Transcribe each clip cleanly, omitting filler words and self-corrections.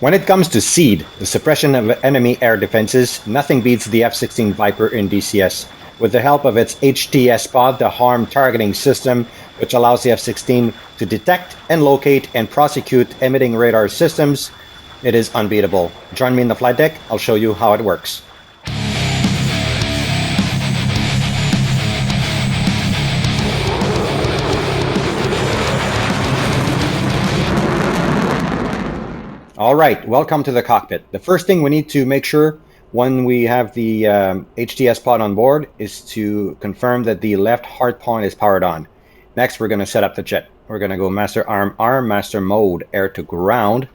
When it comes to SEAD, the suppression of enemy air defenses, nothing beats the F-16 Viper in DCS. With the help of its HTS pod, the harm targeting system, which allows the F-16 to detect and locate and prosecute emitting radar systems, it is unbeatable. Join me in the flight deck. I'll show you how it works. All right, welcome to the cockpit. The first thing we need to make sure when we have the HTS pod on board is to confirm that the left hard point is powered on. Next, we're going to set up the jet. We're going to go master arm, master mode, air to ground.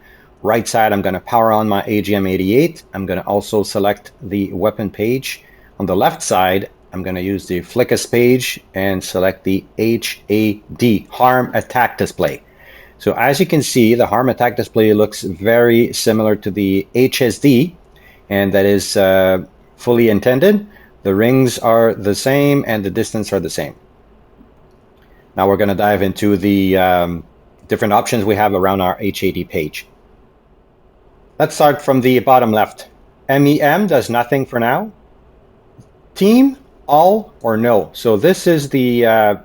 Right side, I'm going to power on my AGM-88. I'm going to also select the weapon page. On the left side, I'm going to use the Flickus page and select the HAD, Harm Attack Display. So as you can see, the harm attack display looks very similar to the HSD, and that is fully intended. The rings are the same and the distance are the same. Now we're going to dive into the different options we have around our HAD page. Let's start from the bottom left. MEM does nothing for now. Team, all, or no. So this is the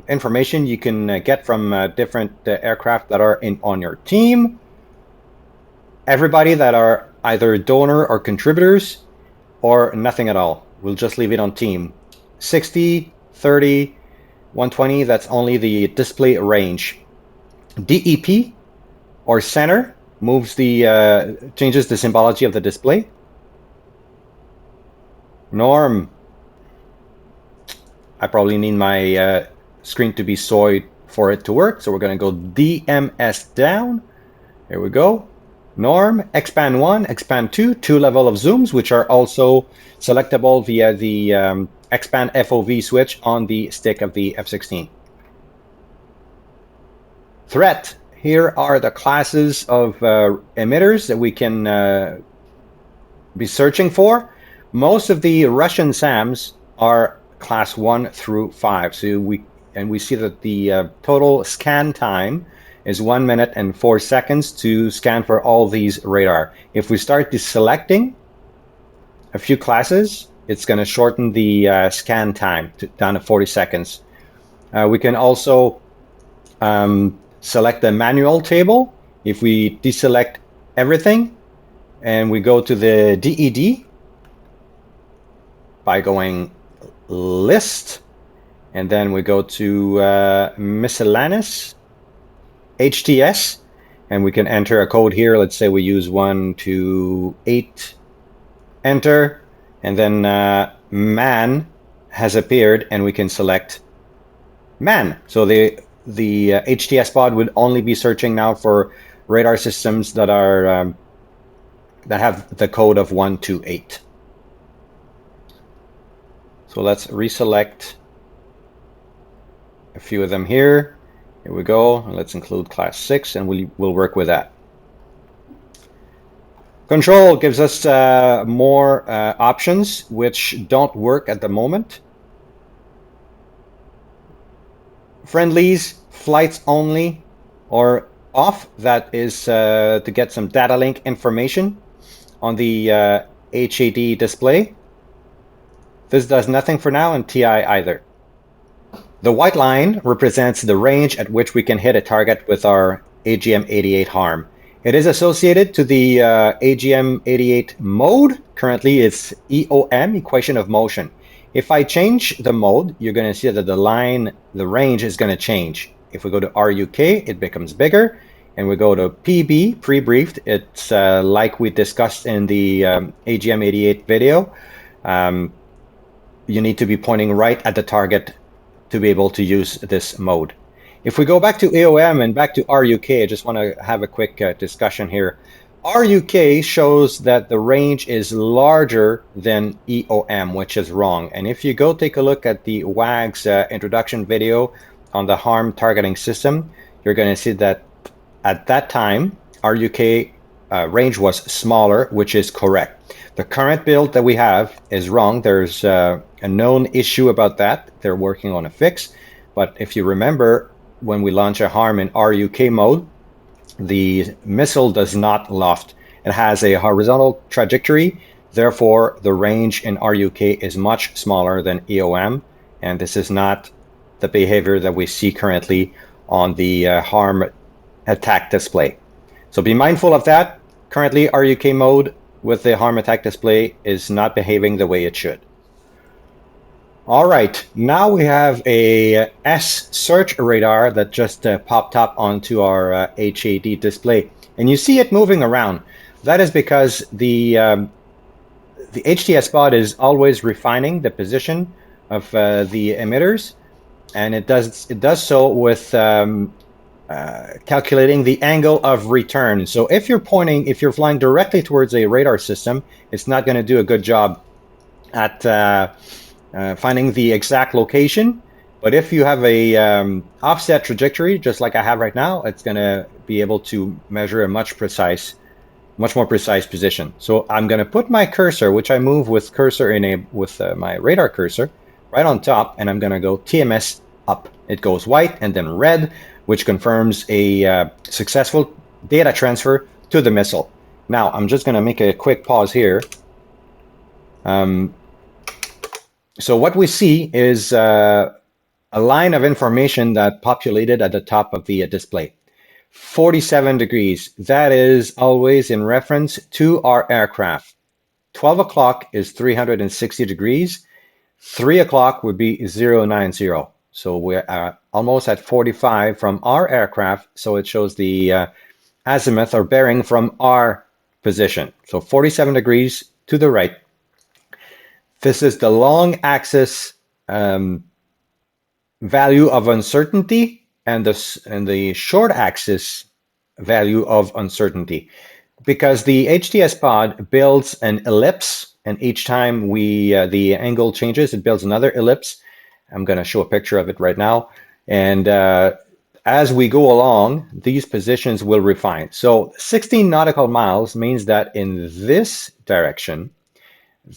information you can get from different aircraft that are on your team. Everybody that are either donor or contributors, or nothing at all. We'll just leave it on team. 60, 30, 120, that's only the display range. DEP or center moves the changes the symbology of the display. Norm, I probably need my screen to be soy for it to work, so we're going to go DMS down. There we go. Norm, expand 1, expand 2, 2 level of zooms, which are also selectable via the expand FOV switch on the stick of the F-16. Threat, here are the classes of emitters that we can be searching for. Most of the Russian SAMs are class 1 through 5. So we see that the total scan time is 1 minute and 4 seconds to scan for all these radar. If we start deselecting a few classes, it's going to shorten the scan time down to 40 seconds. We can also select the manual table. If we deselect everything and we go to the DED by going list, and then we go to miscellaneous HTS, and we can enter a code here. Let's say we use 128, enter, and then man has appeared, and we can select man. So the HTS pod would only be searching now for radar systems that are that have the code of 128. So let's reselect a few of them here. Here we go. Let's include class 6, and we'll work with that. Control gives us more options which don't work at the moment. Friendlies, flights only, or off. That is to get some data link information on the HAD display. This does nothing for now, and TI either. The white line represents the range at which we can hit a target with our AGM-88 harm. It is associated to the AGM-88 mode. Currently, it's EOM, equation of motion. If I change the mode, you're going to see that the range is going to change. If we go to RUK, it becomes bigger. And we go to PB, pre-briefed. It's like we discussed in the AGM-88 video. You need to be pointing right at the target to be able to use this mode. If we go back to AOM and back to RUK, I just want to have a quick discussion here. RUK shows that the range is larger than EOM, which is wrong. And if you go take a look at the WAG's introduction video on the harm targeting system, you're going to see that at that time, RUK range was smaller, which is correct. The current build that we have is wrong. There's a known issue about that. They're working on a fix. But if you remember, when we launch a harm in RUK mode, The missile does not loft. It has a horizontal trajectory, therefore the range in RUK is much smaller than EOM, and this is not the behavior that we see currently on the harm attack display. So be mindful of that. Currently, RUK mode with the harm attack display is not behaving the way it should. All right, now we have a S search radar that just popped up onto our HAD display, and you see it moving around. That is because the HTS pod is always refining the position of the emitters, and it does so with calculating the angle of return. So if you're flying directly towards a radar system, it's not going to do a good job at finding the exact location. But if you have a offset trajectory, just like I have right now, it's going to be able to measure a much more precise position. So I'm going to put my cursor, which I move with my radar cursor, right on top, and I'm going to go TMS up. It goes white and then red, which confirms a successful data transfer to the missile. Now I'm just going to make a quick pause here. So what we see is a line of information that populated at the top of the display. 47 degrees, that is always in reference to our aircraft. 12 o'clock is 360 degrees. 3 o'clock would be 090. So we're almost at 45 from our aircraft. So it shows the azimuth or bearing from our position. So 47 degrees to the right. This is the long axis value of uncertainty and the short axis value of uncertainty. Because the HTS pod builds an ellipse, and each time the angle changes, it builds another ellipse. I'm going to show a picture of it right now. And as we go along, these positions will refine. So 16 nautical miles means that in this direction,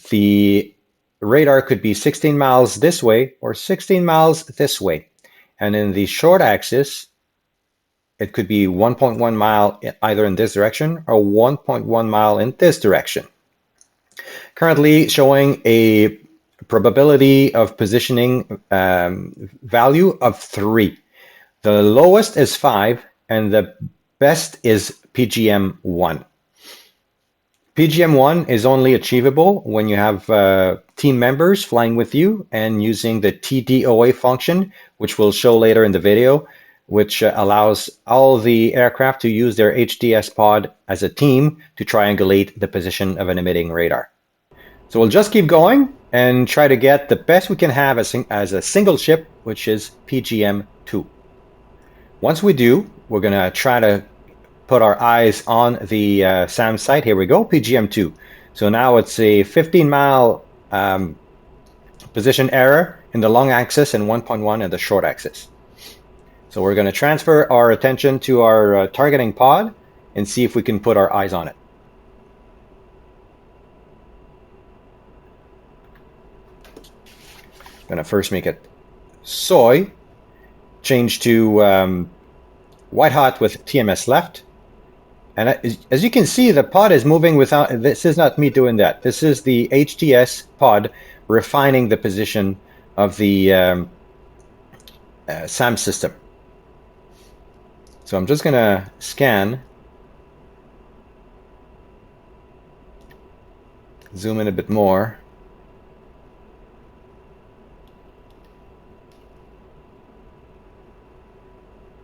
the radar could be 16 miles this way or 16 miles this way. And in the short axis, it could be 1.1 mile either in this direction or 1.1 mile in this direction. Currently showing a probability of positioning value of 3. The lowest is 5 and the best is PGM1. PGM1 is only achievable when you have team members flying with you and using the TDOA function, which we'll show later in the video, which allows all the aircraft to use their HTS pod as a team to triangulate the position of an emitting radar. So we'll just keep going and try to get the best we can have as a single ship, which is PGM2. Once we do, we're going to try to put our eyes on the SAM site. Here we go, PGM2. So now it's a 15-mile position error in the long axis and 1.1 in the short axis. So we're going to transfer our attention to our targeting pod and see if we can put our eyes on it. I'm going to first make it soy, change to white hot with TMS left. And as you can see, the pod is moving without, this is not me doing that. This is the HTS pod refining the position of the SAM system. So I'm just going to scan, zoom in a bit more.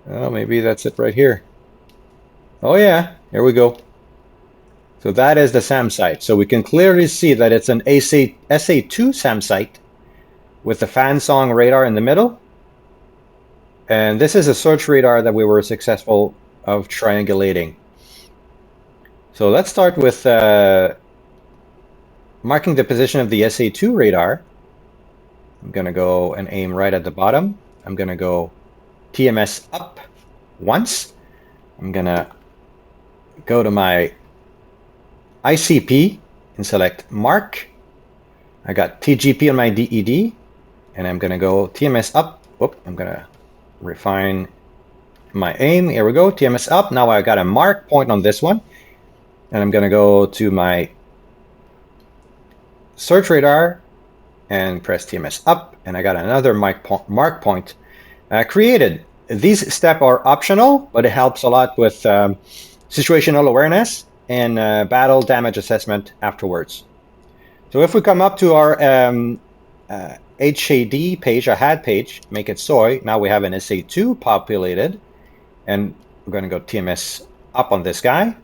Oh, maybe that's it right here. Oh yeah, here we go. So that is the SAM site. So we can clearly see that it's an SA2 SAM site with the fan song radar in the middle. And this is a search radar that we were successful of triangulating. So let's start with marking the position of the SA2 radar. I'm going to go and aim right at the bottom. I'm going to go TMS up once. I'm going to go to my ICP and select mark. I got TGP on my DED, and I'm going to go TMS up. Whoop, I'm going to refine my aim. Here we go, TMS up. Now I got a mark point on this one. And I'm going to go to my search radar and press TMS up. And I got another mark point created. These steps are optional, but it helps a lot with situational awareness and battle damage assessment afterwards. So if we come up to our HAD page, our HAD page, make it soy, now we have an SA2 populated, and we're going to go TMS up on this guy.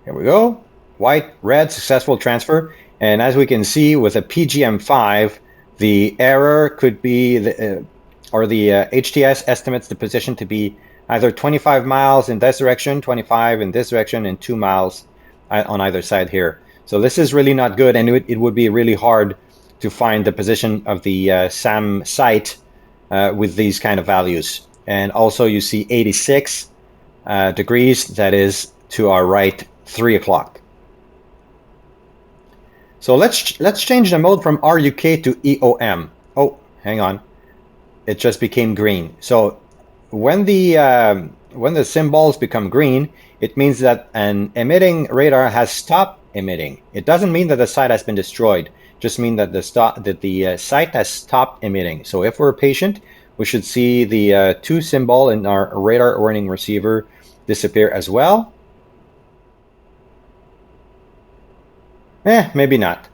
Here we go. White, red, successful transfer. And as we can see with a PGM5, the error could be, the HTS estimates the position to be either 25 miles in this direction, 25 in this direction, and 2 miles on either side here. So this is really not good, and it would be really hard to find the position of the SAM site with these kind of values. And also you see 86 degrees, that is to our right, 3 o'clock. So let's change the mode from RUK to EOM. Oh, hang on. It just became green. So when the symbols become green, it means that an emitting radar has stopped emitting. It doesn't mean that the site has been destroyed. It just means that the site has stopped emitting. So if we're patient, we should see the 2 symbol in our radar warning receiver disappear as well. Maybe not.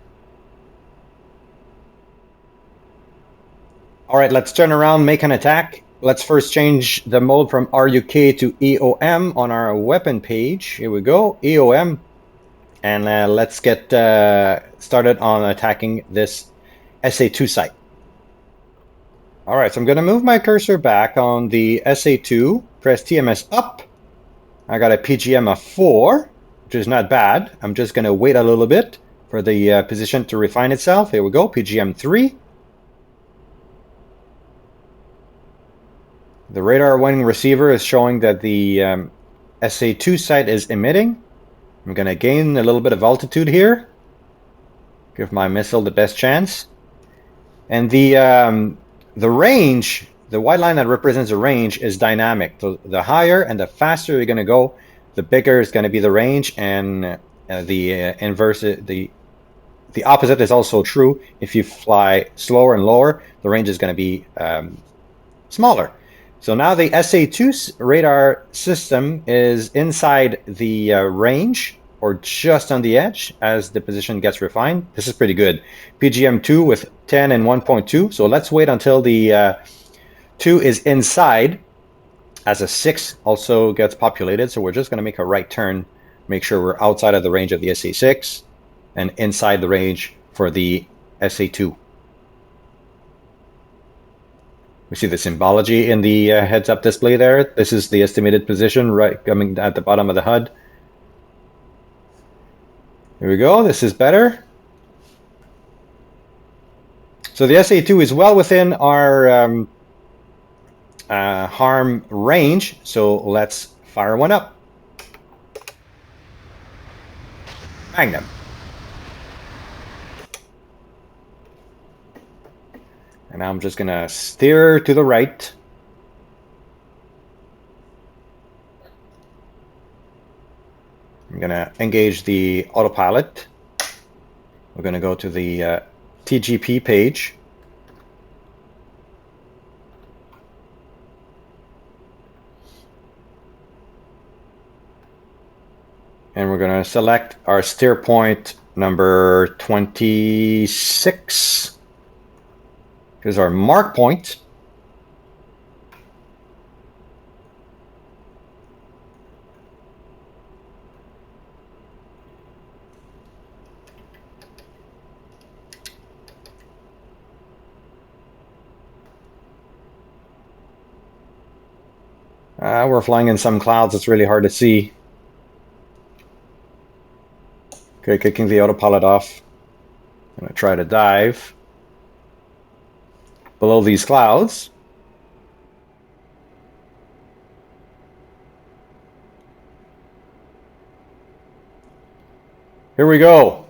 All right, let's turn around, make an attack. Let's first change the mode from RUK to EOM on our weapon page. Here we go, EOM. And let's get started on attacking this SA2 site. All right, so I'm gonna move my cursor back on the SA2, press TMS up. I got a PGM of 4, which is not bad. I'm just gonna wait a little bit for the position to refine itself. Here we go, PGM 3. The radar warning receiver is showing that the SA2 site is emitting. I'm going to gain a little bit of altitude here. Give my missile the best chance. And the range, the white line that represents the range, is dynamic. So the higher and the faster you're going to go, the bigger is going to be the range, and the inverse, the opposite is also true. If you fly slower and lower, the range is going to be smaller. So now the SA2 radar system is inside the range, or just on the edge as the position gets refined. This is pretty good. PGM2 with 10 and 1.2. So let's wait until the 2 is inside, as a 6 also gets populated. So we're just going to make a right turn, make sure we're outside of the range of the SA6 and inside the range for the SA2. We see the symbology in the heads-up display there. This is the estimated position right coming at the bottom of the HUD. Here we go. This is better. So the SA2 is well within our harm range. So let's fire one up. Magnum. And now I'm just going to steer to the right. I'm going to engage the autopilot. We're going to go to the TGP page. And we're going to select our steer point number 26. Here's our mark point. We're flying in some clouds. It's really hard to see. Okay, kicking the autopilot off. I'm going to try to dive below these clouds. Here we go.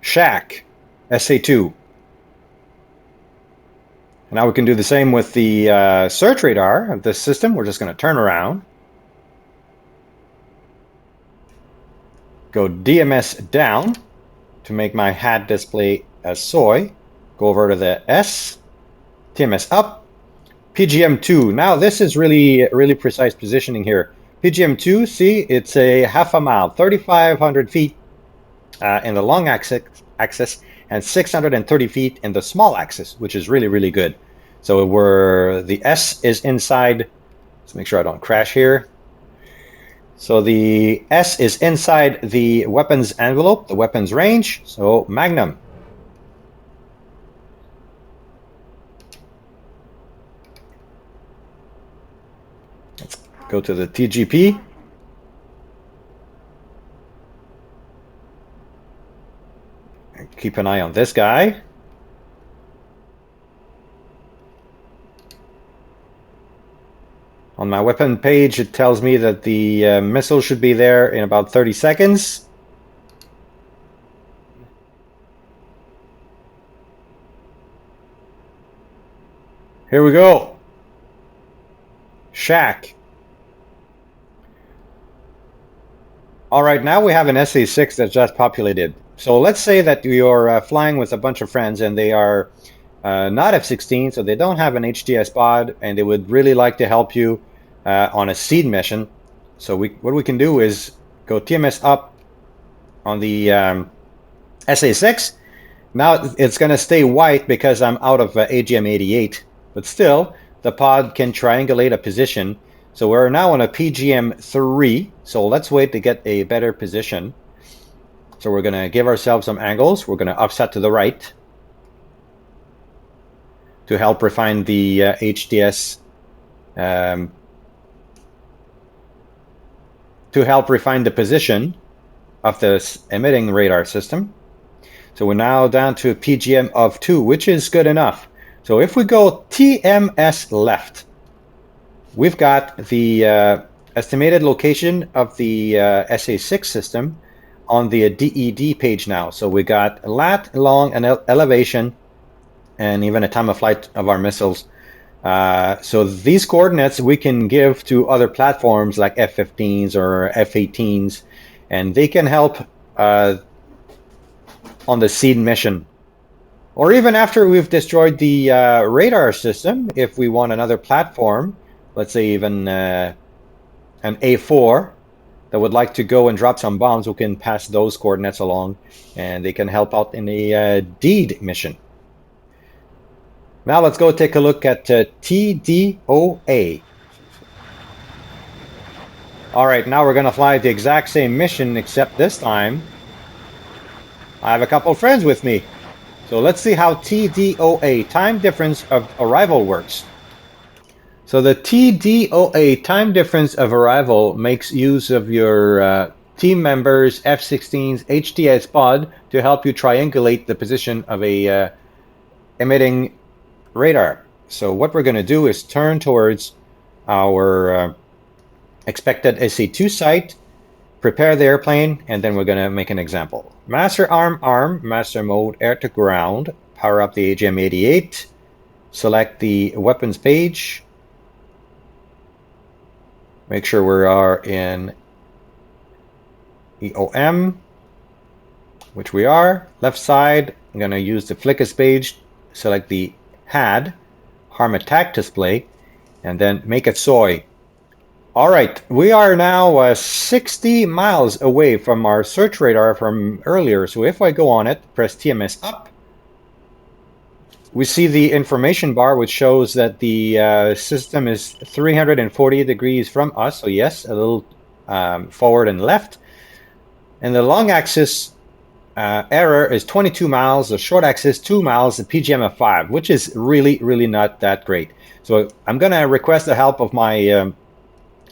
Shack. SA2. Now we can do the same with the search radar of this system. We're just going to turn around. Go DMS down to make my HAD display as soy. Go over to the S, TMS up, PGM2. Now this is really precise positioning here. PGM2, see, it's a half a mile, 3,500 feet in the long axis and 630 feet in the small axis, which is really good. So where the S is inside, let's make sure I don't crash here. So the S is inside the weapons envelope, the weapons range, so Magnum. Let's go to the TGP. Keep an eye on this guy. On my weapon page, it tells me that the missile should be there in about 30 seconds. Here we go. Shack. All right, now we have an SA6 that's just populated. So let's say that you're flying with a bunch of friends and they are not F-16, so they don't have an HTS pod, and they would really like to help you on a seed mission. So what we can do is go TMS up on the SA6. Now it's going to stay white because I'm out of AGM-88, but still the pod can triangulate a position. So we're now on a PGM-3, so let's wait to get a better position. So we're going to give ourselves some angles. We're going to offset to the right to help refine the HTS, to help refine the position of this emitting radar system. So we're now down to a PGM of 2, which is good enough. So if we go TMS left, we've got the estimated location of the SA6 system on the DED page now. So we got lat, long, and elevation, and even a time of flight of our missiles. So these coordinates we can give to other platforms like F-15s or F-18s, and they can help on the seed mission. Or even after we've destroyed the radar system, if we want another platform, let's say even an A4 that would like to go and drop some bombs, we can pass those coordinates along, and they can help out in a DED mission. Now let's go take a look at TDOA. All right, now we're going to fly the exact same mission, except this time I have a couple friends with me. So let's see how TDOA, time difference of arrival, works. So the TDOA, time difference of arrival, makes use of your team members' F-16's HTS pod to help you triangulate the position of a emitting radar. So what we're going to do is turn towards our expected SA2 site, prepare the airplane, and then we're going to make an example. Master arm, master mode, air to ground, power up the AGM-88, select the weapons page, make sure we are in EOM, which we are. Left side, I'm going to use the Flickus page, select the HAD, harm attack display, and then make it soy. All right, we are now 60 miles away from our search radar from earlier. So if I go on it, press TMS up, we see the information bar, which shows that the system is 340 degrees from us. So yes, a little forward and left. And the long axis error is 22 miles, the short axis 2 miles, the PGM of 5, which is really not that great. So I'm going to request the help of my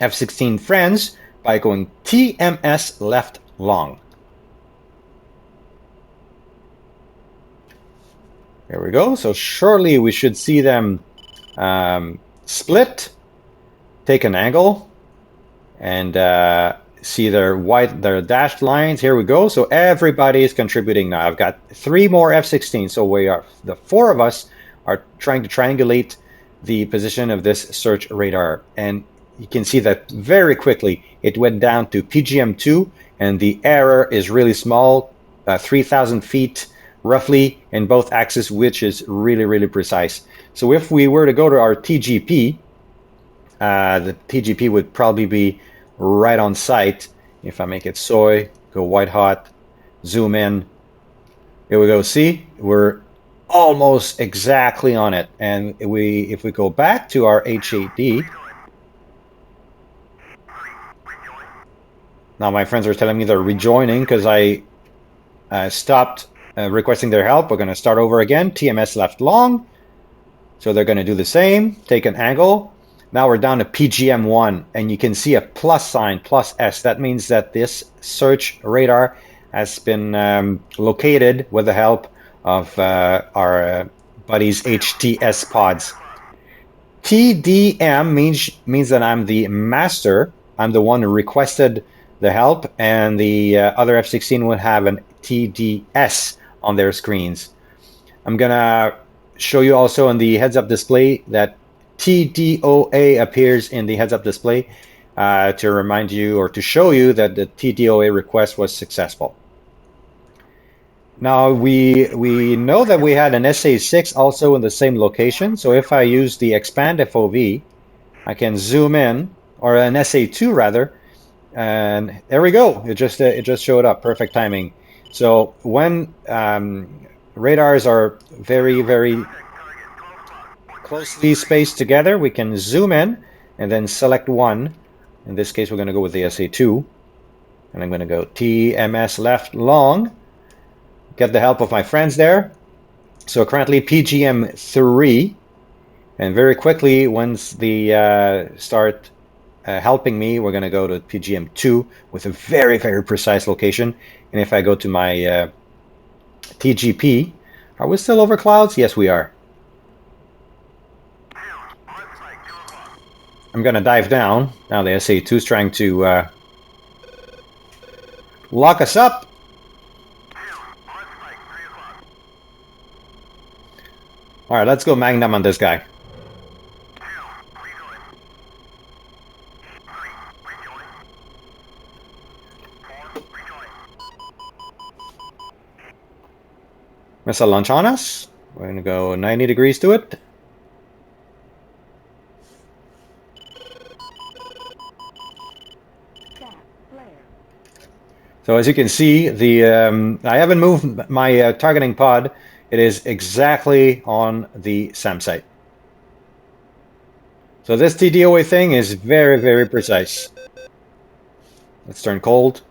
F-16 friends by going TMS left long. There we go. So shortly we should see them split, take an angle, and see their dashed lines. Here we go. So everybody is contributing now. I've got 3 more F-16. So the 4 of us are trying to triangulate the position of this search radar. And you can see that very quickly it went down to PGM2, and the error is really small, 3,000 feet roughly in both axes, which is really, really precise. So if we were to go to our TGP, the TGP would probably be right on site. If I make it soy, go white hot, zoom in, here we go. See, we're almost exactly on it. And if we go back to our HAD, now my friends are telling me they're rejoining because I stopped requesting their help. We're going to start over again. TMS left long, so they're going to do the same. Take an angle. Now we're down to PGM1, and you can see a plus sign, plus S. That means that this search radar has been located with the help of our buddies' HTS pods. TDM means that I'm the master. I'm the one who requested the help, and the other F-16 would have an TDS on their screens. I'm going to show you also on the heads-up display that TDOA appears in the heads-up display to remind you or to show you that the TDOA request was successful. Now we know that we had an SA6 also in the same location. So if I use the expand FOV, I can zoom in, or an SA2 rather, and there we go. It just showed up. Perfect timing. So when radars are very, very closely spaced together, we can zoom in and then select one. In this case, we're going to go with the SA2, and I'm going to go TMS left long. Get the help of my friends there. So currently PGM3, and very quickly once the start helping me, we're going to go to PGM2 with a very, very precise location. And if I go to my TGP, are we still over clouds? Yes, we are. I'm going to dive down. Now the SA2 is trying to lock us up. All right, let's go Magnum on this guy. Missile launch on us. We're going to go 90 degrees to it. So as you can see, I haven't moved my targeting pod. It is exactly on the SAM site. So this TDOA thing is very, very precise. Let's turn cold.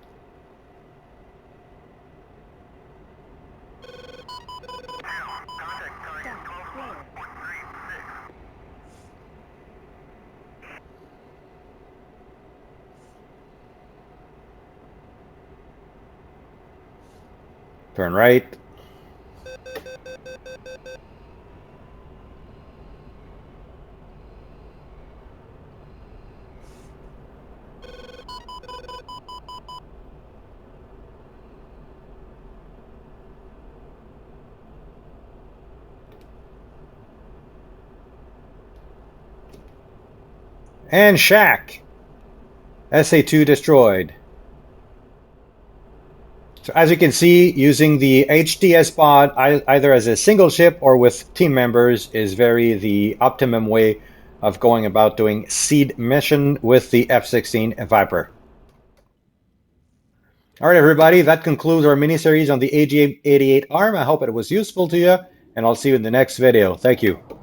Turn right. And shack. SA2 destroyed. So as you can see, using the HTS pod either as a single ship or with team members is the optimum way of going about doing seed mission with the F-16 Viper. All right, everybody, that concludes our mini-series on the AG-88 ARM. I hope it was useful to you, and I'll see you in the next video. Thank you.